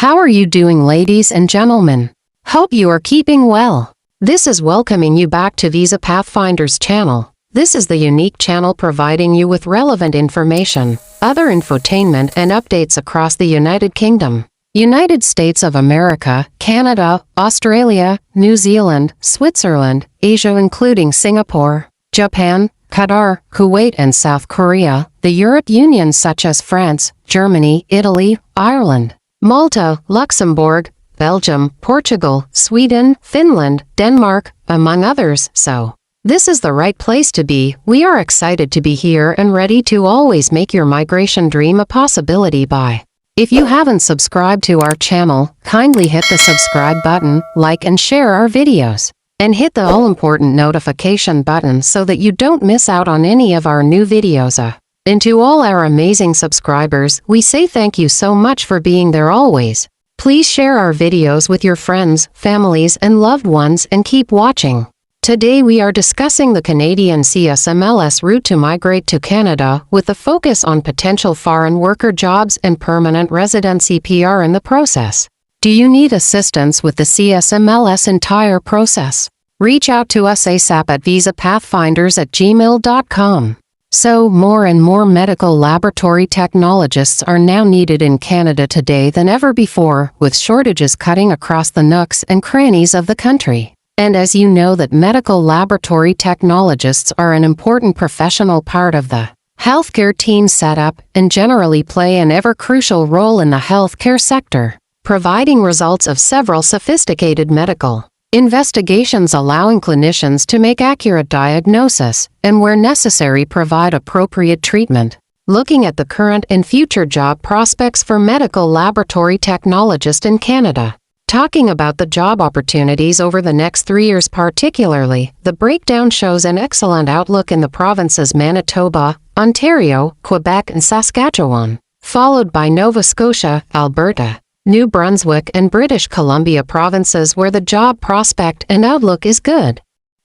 How are you doing, ladies and gentlemen? Hope you are keeping well. This is welcoming you back to Visa Pathfinders channel. This is the unique channel providing you with relevant information, other infotainment and updates across the United Kingdom, United States of America, Canada, Australia, New Zealand, Switzerland, Asia including Singapore, Japan, Qatar, Kuwait and South Korea, the Europe Union such as France, Germany, Italy, Ireland, Malta, Luxembourg, Belgium, Portugal, Sweden, Finland, Denmark, among others. So, this is the right place to be. We are excited to be here and ready to always make your migration dream a possibility by. If you haven't subscribed to our channel, kindly hit the subscribe button, like and share our videos, and hit the all-important notification button so that you don't miss out on any of our new videos. And to all our amazing subscribers, we say thank you so much for being there always. Please share our videos with your friends, families and loved ones and keep watching. Today we are discussing the Canadian CSMLS route to migrate to Canada with a focus on potential foreign worker jobs and permanent residency PR in the process. Do you need assistance with the CSMLS entire process? Reach out to us ASAP at visapathfinders@gmail.com. So, more and more medical laboratory technologists are now needed in Canada today than ever before, with shortages cutting across the nooks and crannies of the country. And as you know that medical laboratory technologists are an important professional part of the healthcare team setup and generally play an ever-crucial role in the healthcare sector, providing results of several sophisticated medical investigations allowing clinicians to make accurate diagnosis and where necessary provide appropriate treatment. Looking at the current and future job prospects for medical laboratory technologists in Canada. Talking about the job opportunities over the next 3 years particularly, the breakdown shows an excellent outlook in the provinces Manitoba, Ontario, Quebec and Saskatchewan, followed by Nova Scotia, Alberta, New Brunswick and British Columbia provinces where the job prospect and outlook is good.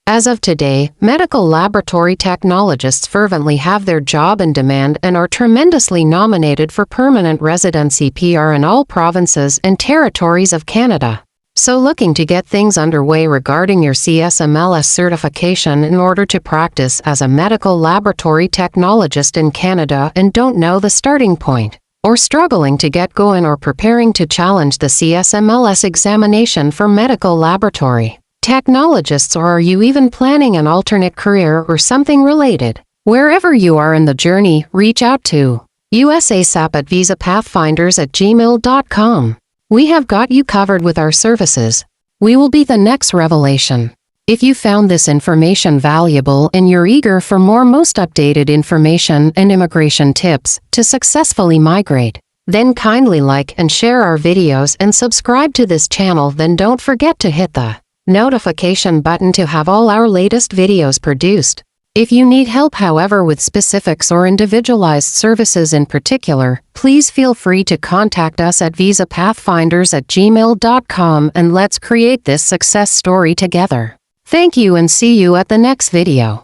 As of today, medical laboratory technologists fervently have their job in demand and are tremendously nominated for permanent residency PR in all provinces and territories of Canada. So looking to get things underway regarding your CSMLS certification in order to practice as a medical laboratory technologist in Canada and don't know the starting point, or struggling to get going or preparing to challenge the CSMLS examination for medical laboratory technologists, or are you even planning an alternate career or something related? Wherever you are in the journey, reach out to us ASAP at visapathfinders@gmail.com. We have got you covered with our services. We will be the next revelation. If you found this information valuable and you're eager for more most updated information and immigration tips to successfully migrate, then kindly like and share our videos and subscribe to this channel. Then don't forget to hit the notification button to have all our latest videos produced. If you need help however with specifics or individualized services in particular, please feel free to contact us at visapathfinders@gmail.com and let's create this success story together. Thank you and see you at the next video.